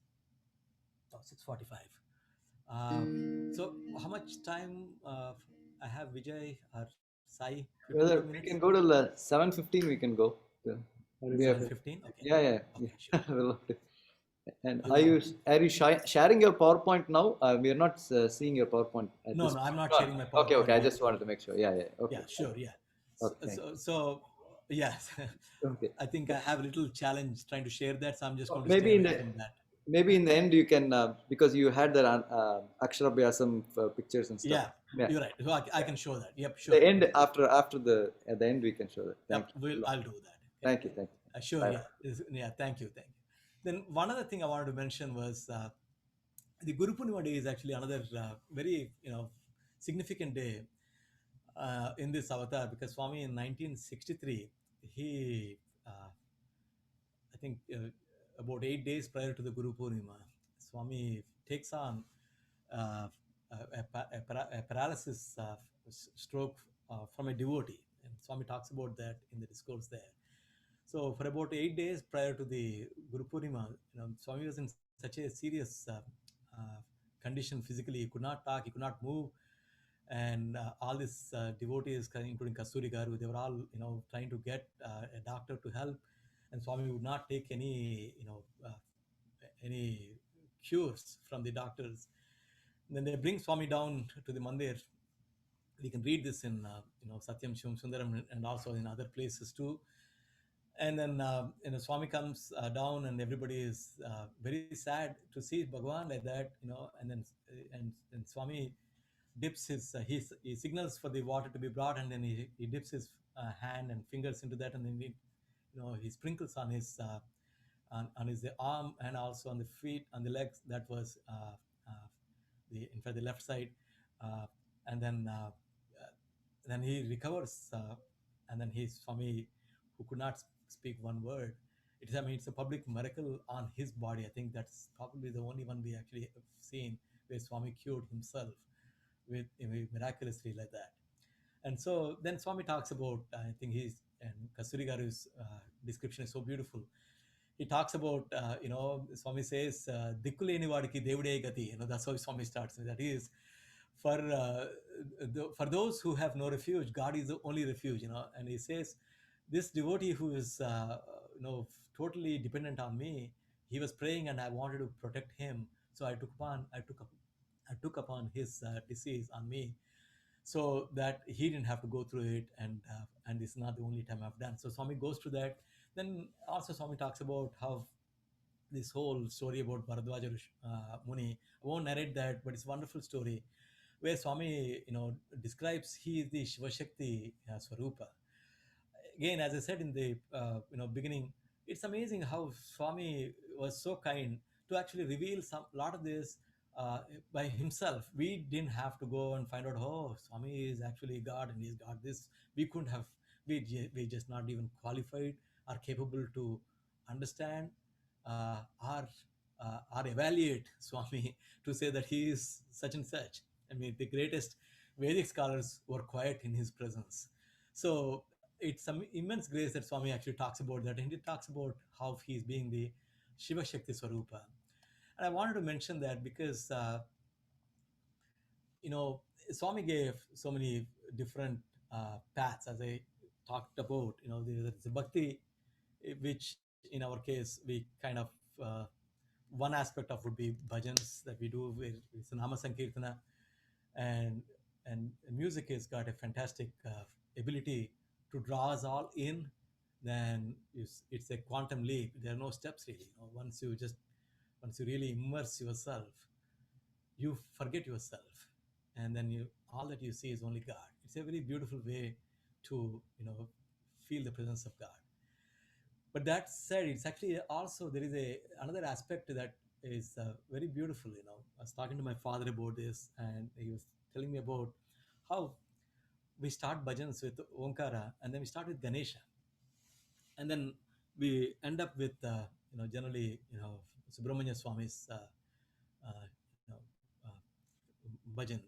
Oh, 6:45. So how much time I have, Vijay or Sai? 15 more Whether we minutes? can go to 7:15, we can go. Yeah. We have- 7:15? Okay. Yeah. Okay, sure. We'll have to- And Okay. are you sharing your PowerPoint now? We are not seeing your PowerPoint at No, this I'm point. not sharing my Okay, PowerPoint I yet. just wanted to make sure. Yeah. Okay. Yeah, sure. Yeah. Okay. So yes, Okay. I think I have a little challenge trying to share that, so I'm just going to Maybe stay in away the from that. maybe in the end you can because you had the Aksharabhyasam pictures and stuff. Yeah, you're right. So I can show that. Yep, sure. The end at the end we can show that. Yep, I'll do that. Okay. Thank you. Sure. Bye. Yeah. Thank you. Then one other thing I wanted to mention was the Guru Purnima day is actually another very significant day in this avatar, because Swami in 1963 he I think about 8 days prior to the Guru Poornima, Swami takes on uh, a paralysis stroke from a devotee. And Swami talks about that in the discourse there. So for about 8 days prior to the Guru Purnima, Swami was in such a serious uh, condition physically. He could not talk, he could not move, and all these devotees, including Kasturi Garu, they were all trying to get a doctor to help, and Swami would not take any cures from the doctors. Then they bring Swami down to the mandir. We can read this in Satyam Shivam Sundaram and also in other places too. And then Swami comes down, and everybody is very sad to see Bhagwan like that, and then and Swami dips he signals for the water to be brought, and then he dips his hand and fingers into that, and then he sprinkles on his on his arm and also on the feet, on the legs. That was the in fact the left side, uh, and then he recovers, and then he's Swami, who could not speak one word. It's a public miracle on his body. I think that's probably the only one we actually have seen where Swami cured himself miraculously like that. And so then Swami talks about, I think and Kasturi Garu's description is so beautiful. He talks about, Swami says, Dikkuleni vadiki devude gati. That's how Swami starts. That is, for those who have no refuge, God is the only refuge. And he says, this devotee who is, totally dependent on me, he was praying, and I wanted to protect him, so I took upon his disease on me, so that he didn't have to go through it, and this is not the only time I've done. So Swami goes through that. Then also Swami talks about how this whole story about Bharadwaja Muni. I won't narrate that, but it's a wonderful story where Swami, describes he is the Shiva Shakti Swarupa. Again, as I said in the beginning, it's amazing how Swami was so kind to actually reveal some lot of this uh, by himself. We didn't have to go and find out. Oh, Swami is actually God, and he's got this. We couldn't have. We just not even qualified or capable to understand or evaluate Swami to say that he is such and such. I mean, the greatest Vedic scholars were quiet in his presence. So it's some immense grace that Swami actually talks about that, and he talks about how he's being the Shiva Shakti Swarupa. And I wanted to mention that because Swami gave so many different paths, as I talked about. There's a bhakti, which in our case we kind of uh, one aspect of would be bhajans that we do. Where it's nama sankirtana, and music has got a fantastic ability to draw us all in. Then it's a quantum leap. There are no steps really. Once you really immerse yourself, you forget yourself, and then you all that you see is only God. It's a very beautiful way to feel the presence of God. But that said, it's actually also there is a another aspect that is very beautiful. I was talking to my father about this, and he was telling me about how we start bhajans with Omkara, and then we start with Ganesha, and then we end up with generally Subramanya Swami's you know bhajans.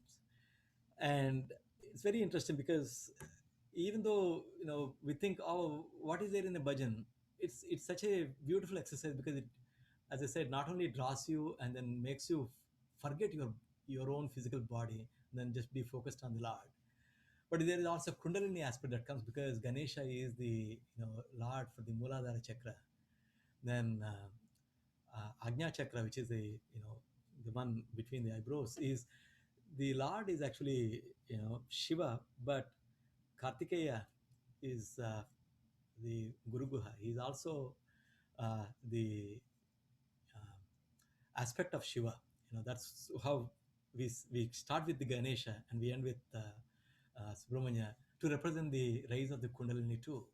And it's very interesting because even though we think, oh, what is there in a bhajan, it's such a beautiful exercise, because it, as I said, not only draws you and then makes you forget your own physical body and then just be focused on the Lord. But there is also kundalini aspect that comes, because Ganesha is the Lord for the Mooladhara chakra. Then Agnya chakra, which is the one between the eyebrows, is the Lord is actually Shiva, but Kartikeya is the Guru Guha. He's also the aspect of Shiva. That's how we start with the Ganesha and we end with Subramanya to represent the rise of the Kundalini too.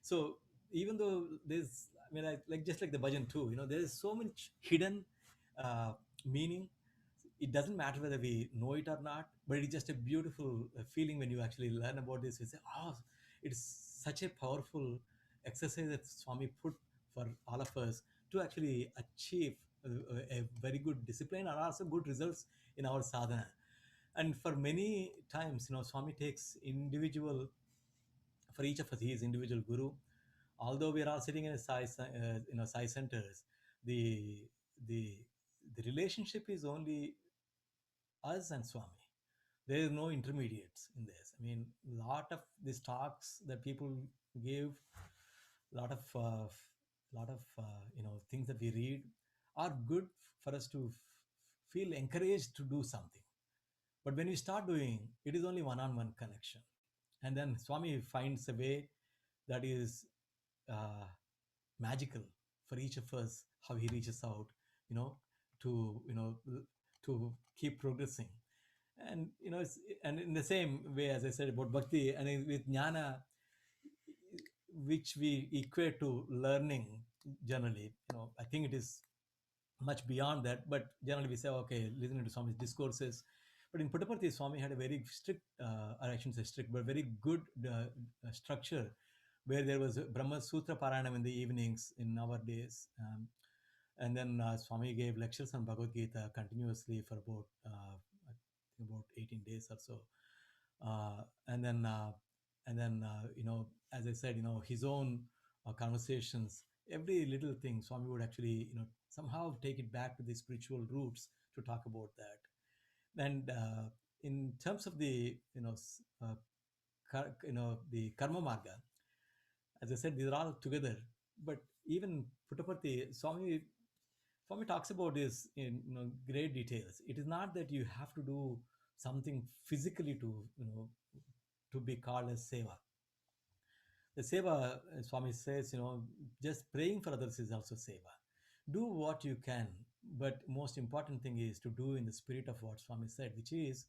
So even though there's, I mean, like just like the bhajan too, there is so much hidden uh, meaning. It doesn't matter whether we know it or not, but it's just a beautiful feeling when you actually learn about this. You say, oh, it's such a powerful exercise that Swami put for all of us to actually achieve a very good discipline and also good results in our sadhana. And for many times, Swami takes individual, for each of us, he is individual guru. Although we are all sitting in a sai centers, the the the relationship is only us and Swami. There is no intermediates in this. I mean, lot of these talks that people give, lot of things that we read are good for us to feel encouraged to do something. But when we start doing, it is only one-on-one connection, and then Swami finds a way that is uh, magical for each of us. How he reaches out, you know, to to keep progressing. And and in the same way as I said about bhakti, and with jnana, which we equate to learning generally, I think it is much beyond that. But generally we say, okay, listening to Swami's discourses. But in Puttaparthi, Swami had a very strict, or I shouldn't say strict, but very good structure, where there was Brahma Sutra Paranam in the evenings in our days. And then Swami gave lectures on Bhagavad Gita continuously for about I think about 18 days or so. Uh, and then as I said, his own conversations, every little thing, Swami would actually somehow take it back to the spiritual roots to talk about that. And in terms of the the karma marga, as I said, these are all together. But even Puttaparthi, Swami talks about this in great details. It is not that you have to do something physically to to be called as seva. The seva, Swami says, just praying for others is also seva. Do what you can, but most important thing is to do in the spirit of what Swami said, which is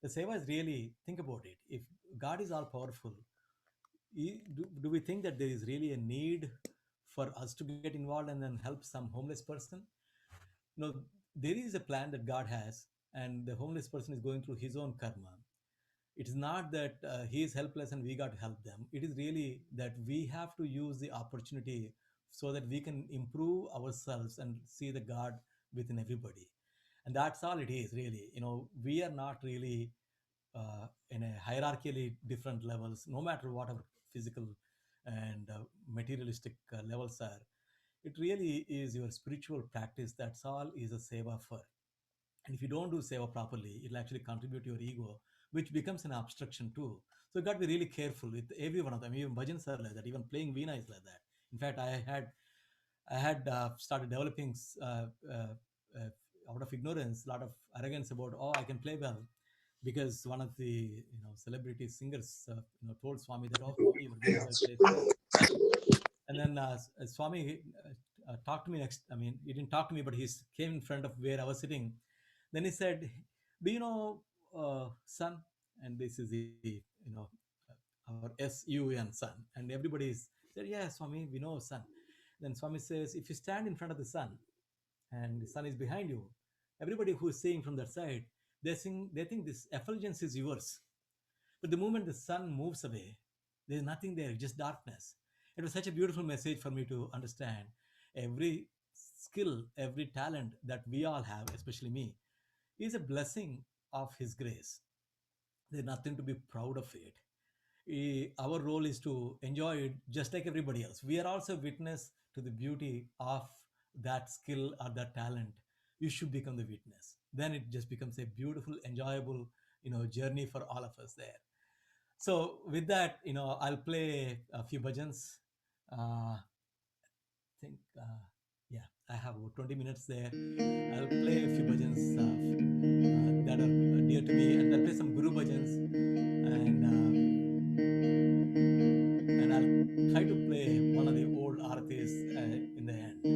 the seva is really, think about it. If God is all powerful, do we think that there is really a need for us to get involved and then help some homeless person? No, there is a plan that God has, and the homeless person is going through his own karma. It is not that he is helpless and we got to help them. It is really that we have to use the opportunity so that we can improve ourselves and see the God within everybody. And that's all it is, really. We are not really in a hierarchically different levels, no matter what our physical and materialistic levels are. It really is your spiritual practice. That's all is a seva for. And if you don't do seva properly, it'll actually contribute to your ego, which becomes an obstruction too. So you got to be really careful with every one of them. Even bhajans are like that. Even playing veena is like that. In fact, I had started developing out of ignorance, a lot of arrogance about, oh, I can play well, because one of the celebrity singers told Swami that, oh, Swami, your veena well plays well. And then Swami talked to me next. I mean, he didn't talk to me, but he came in front of where I was sitting. Then he said, "Do you know son?" And this is the our sun son. And everybody said, "Yeah, Swami, we know son." Then Swami says, "If you stand in front of the sun, and the sun is behind you, everybody who is seeing from that side, they think this effulgence is yours. But the moment the sun moves away, there's nothing there, just darkness." It was such a beautiful message for me to understand. Every skill, every talent that we all have, especially me, is a blessing of His grace. There's nothing to be proud of it. Our role is to enjoy it just like everybody else. We are also witness to the beauty of that skill or that talent. You should become the witness. Then it just becomes a beautiful, enjoyable, journey for all of us there. So with that, I'll play a few bhajans. I think, yeah, I have about 20 minutes there. I'll play a few bhajans that are dear to me, and I'll play some guru bhajans, and I'll try to play one of the old aratis in the end.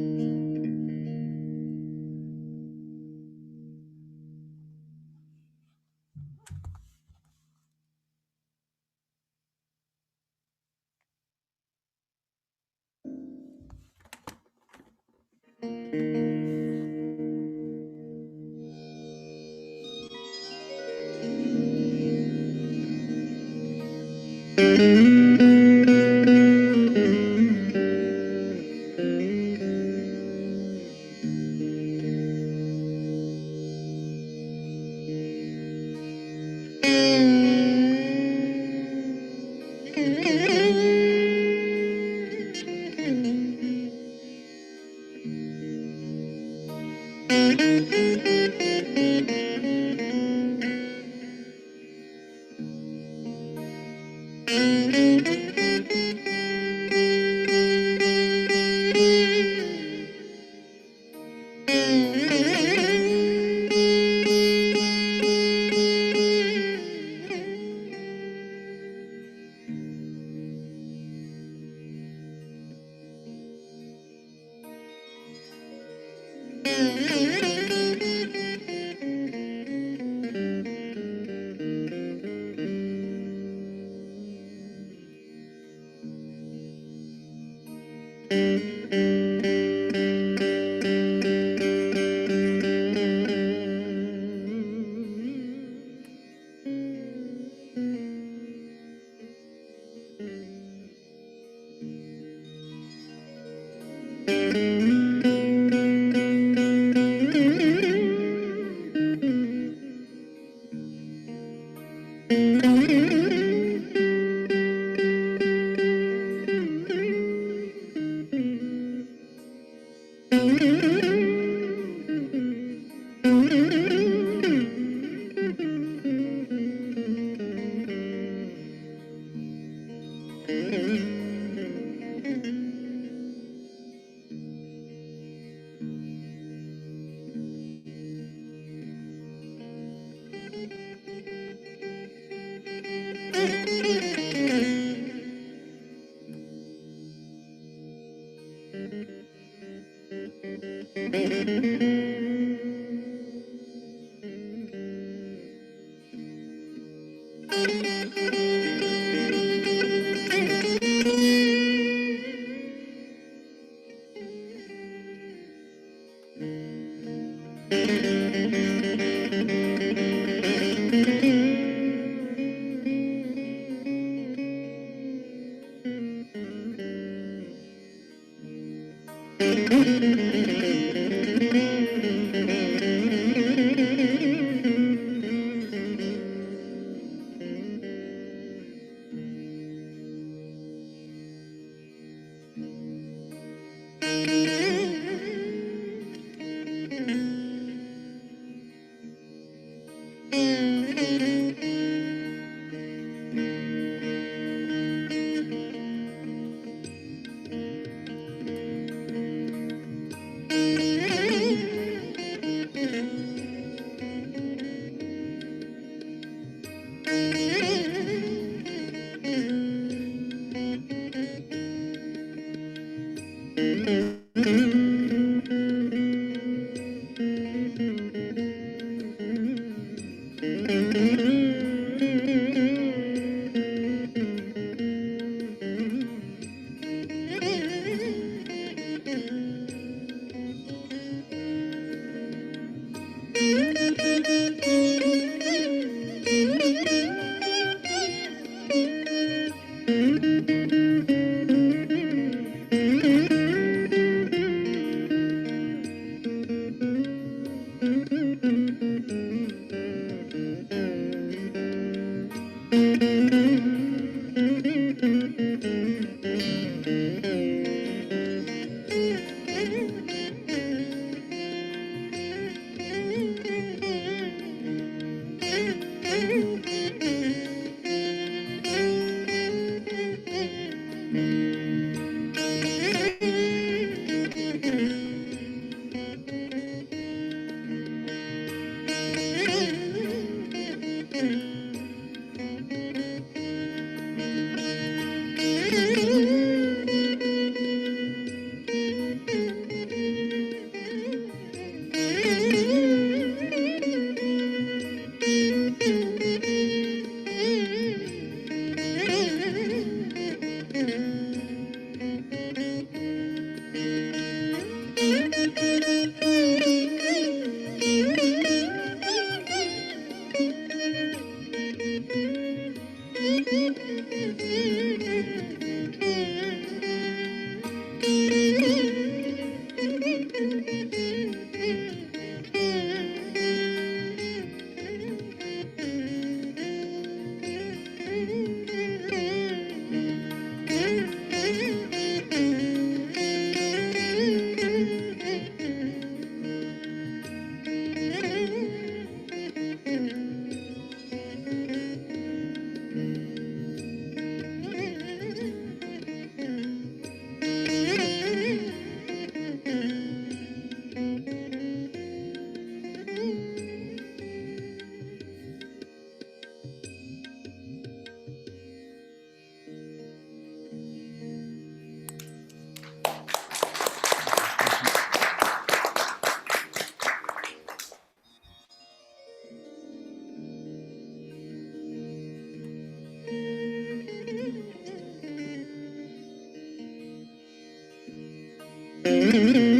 Play.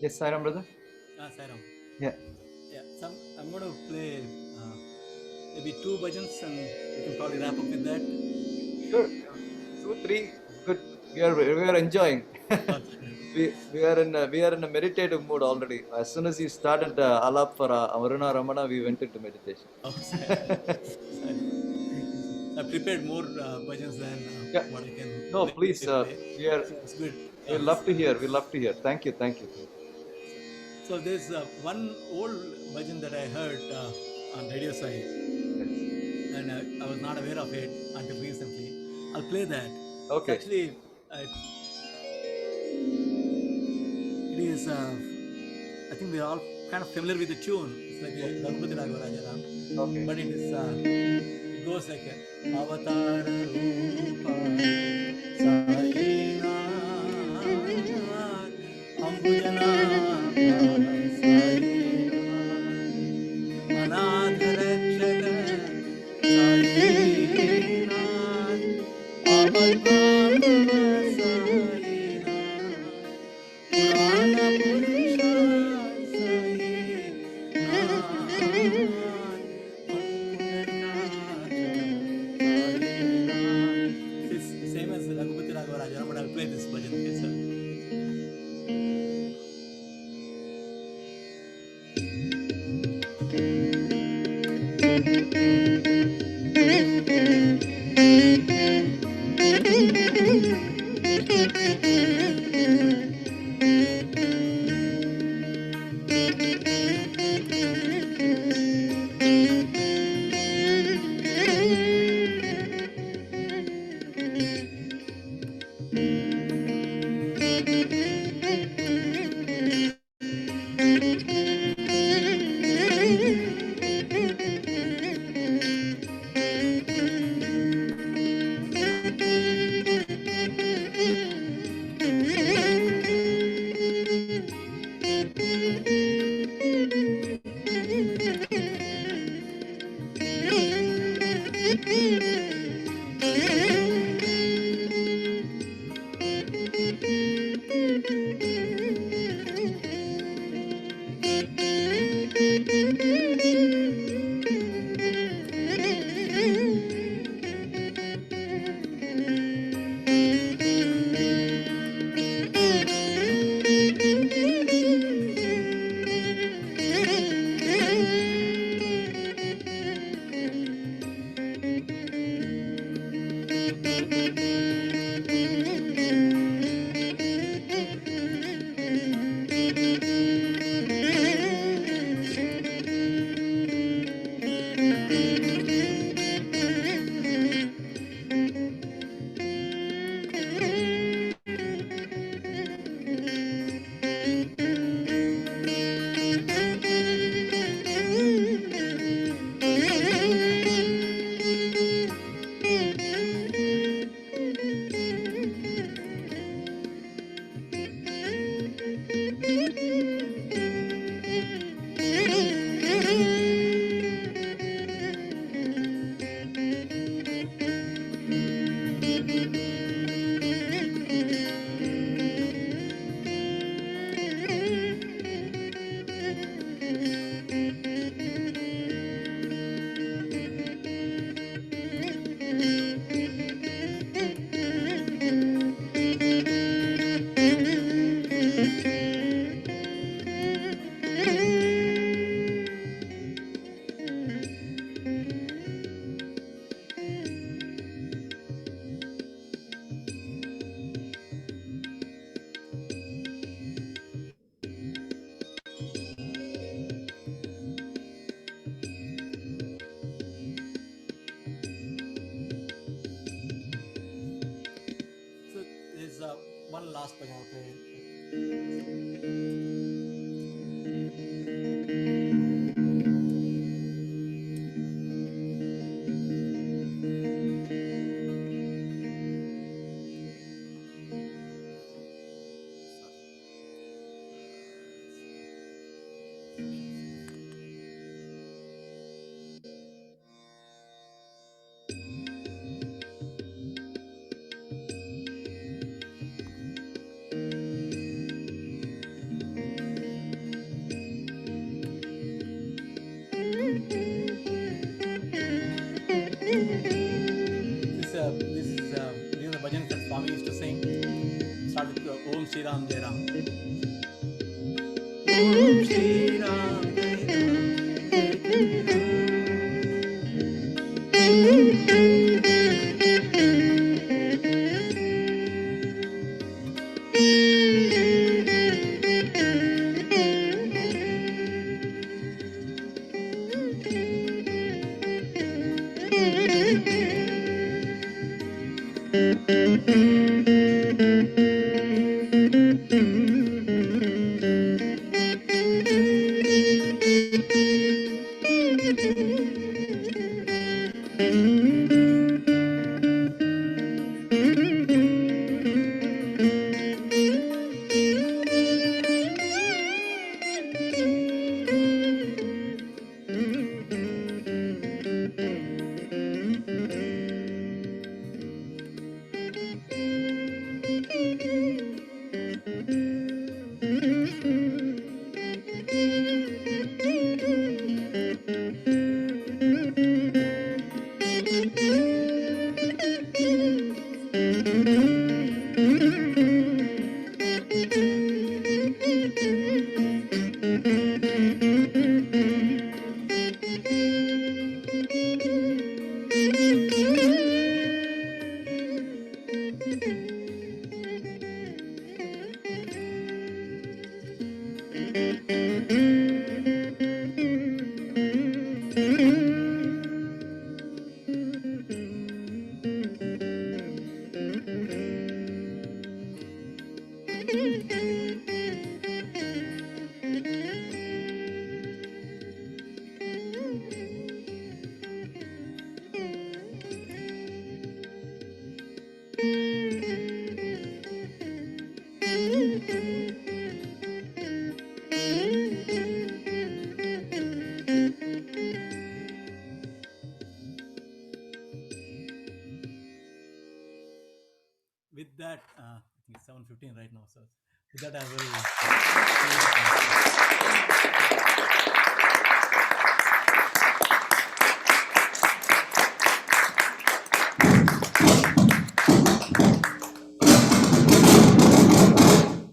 Yes, Sairam brother. Sairam. Yeah. Yeah, I'm going to play maybe 2 bhajans and we can probably wrap up with that. Sure. 2, 3. Good. We are enjoying. we are in a meditative mood already. As soon as you started alap for Amaruna Ramana, we went into meditation. Oh, sorry. I prepared more bhajans than Yeah. what I can No, play please. today. We are. So it's good. We love to hear. We love to hear. Thank you. Thank you. So there's one old bhajan that I heard on radio side, and I was not aware of it until recently. I'll play that. Okay. It's actually, it is. I think we're all kind of familiar with the tune. It's like a Raghupati Raghuva Rajaram. Okay. But it goes like Avatara Rupa Sainath Ambujana Sainath Anadharakshaka Sainath Avatara Sainath Purana Purusha Sainath same as Raghupati Raghava Raja, but I'll play this bhajan. Okay, sir. So there's one last bhajan I'll play. This is the bhajans that Swami used to sing. Start with Om Shri Ram Jai Ram. Om Shri Ram Jai Ram. With that, I think it's 7:15 right now. So with that, I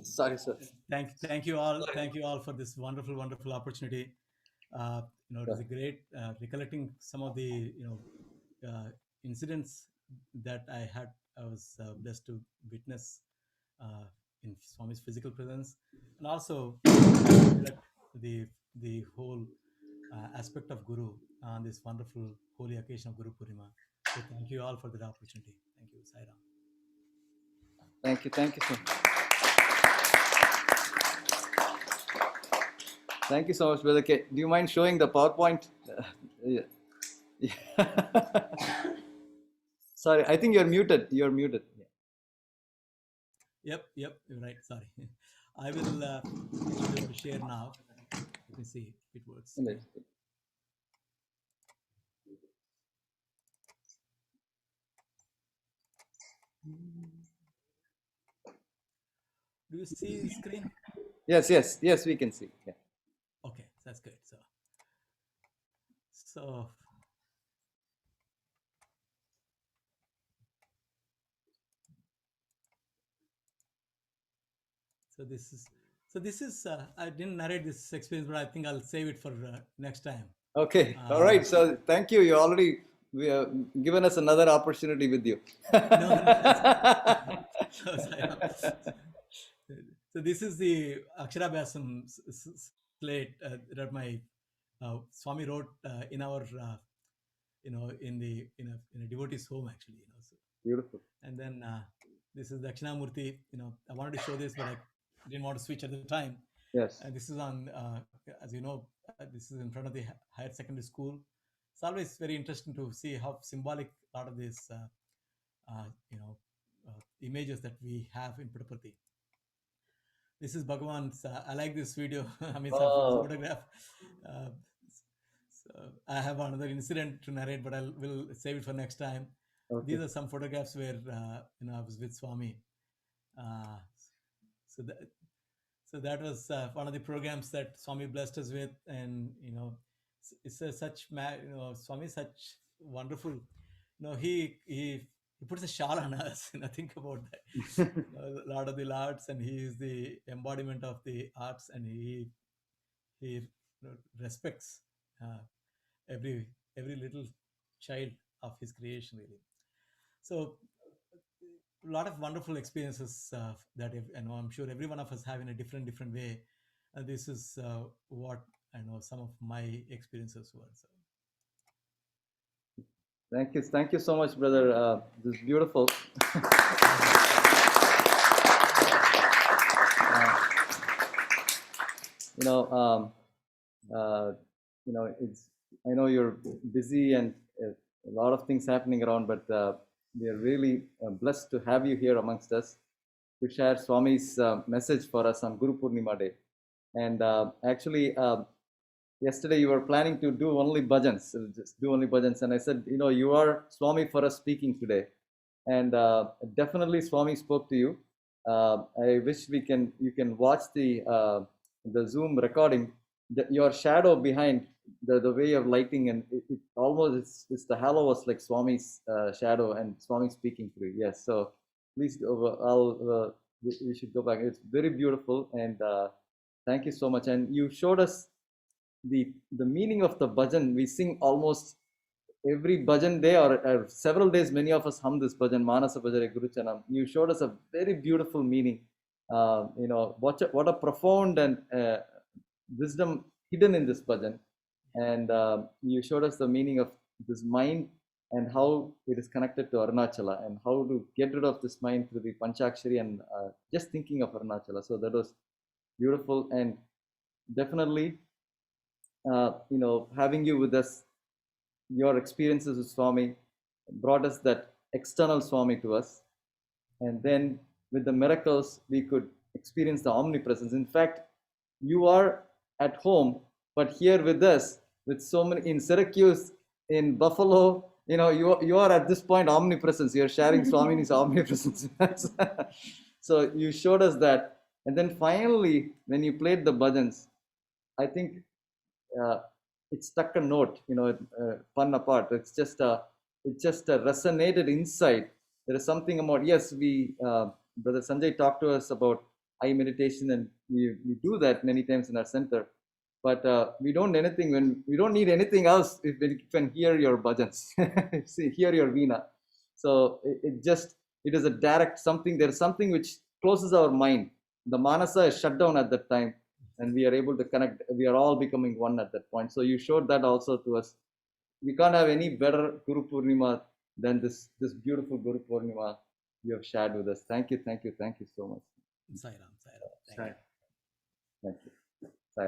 Sorry, sir. thank you all. Thank you all for this wonderful opportunity. It was a great recollecting some of the incidents that I was blessed to witness in Swami's physical presence, and also reflect the whole aspect of Guru on this wonderful holy occasion of Guru Poornima. So thank you all for that opportunity. Thank you, Sai Ram. Thank you, sir. Thank you so much, Brother K. Do you mind showing the PowerPoint? Yeah. Sorry, I think you're muted. You're muted. Yep, you're right. Sorry. I will share now. Let me see if it works. Do you see the screen? Yes, we can see. Yeah. Okay, that's good. So this is I didn't narrate this experience, but I think I'll save it for next time. Okay. All right. So thank you. You already given us another opportunity with you. So this is the Aksharabhyasam slate that my Swami wrote in our in a devotee's home, actually. So. Beautiful. And then this is Dakshinamurti. I wanted to show this, but I didn't want to switch at the time. Yes. And this is on, as you know, this is in front of the higher secondary school. It's always very interesting to see how symbolic a lot of these, images that we have in Puttaparthi. This is Bhagavan's. I like this video. I mean, photograph. So I have another incident to narrate, but I will save it for next time. Okay. These are some photographs where I was with Swami. So that was one of the programs that Swami blessed us with, and it's Swami is such wonderful. He puts a shawl on us. Think about that. Lord of the Lords, and he is the embodiment of the arts, and he respects every little child of his creation, really. So a lot of wonderful experiences that I'm sure every one of us have in a different way. And this is what I know some of my experiences were. So. Thank you so much, brother. This is beautiful. It's. I know you're busy and a lot of things happening around, but we are really blessed to have you here amongst us to share Swami's message for us on Guru Poornima Day. And actually, yesterday you were planning to do only bhajans, just do only bhajans. And I said, you are Swami for us speaking today. And definitely Swami spoke to you. I wish you can watch the Zoom recording. Your shadow behind the way of lighting, and it almost it's the halo was like Swami's shadow and Swami speaking through. Yes, so please, I'll we should go back. It's very beautiful, and thank you so much. And you showed us the meaning of the bhajan. We sing almost every bhajan day or several days. Many of us hum this bhajan, Manasa Bhajare Guru Chanam. You showed us a very beautiful meaning. What a profound and wisdom hidden in this bhajan. And you showed us the meaning of this mind and how it is connected to Arunachala and how to get rid of this mind through the Panchakshari and just thinking of Arunachala. So that was beautiful, and definitely, having you with us, your experiences with Swami brought us that external Swami to us. And then with the miracles, we could experience the omnipresence. In fact, you are at home, but here with us, with so many in Syracuse, in Buffalo, you are at this point omnipresence. You're sharing Swami's omnipresence. So you showed us that. And then finally, when you played the bhajans, I think it struck a note, fun apart. It just resonated inside. There is something about, yes, Brother Sanjay talked to us about eye meditation, and we do that many times in our center. But we don't need anything else if we can hear your bhajans, hear your veena. So it is a direct something. There is something which closes our mind. The manasa is shut down at that time, and we are able to connect. We are all becoming one at that point. So you showed that also to us. We can't have any better Guru Poornima than this beautiful Guru Poornima you have shared with us. Thank you so much. Sai Ram. Thank you. Thank you.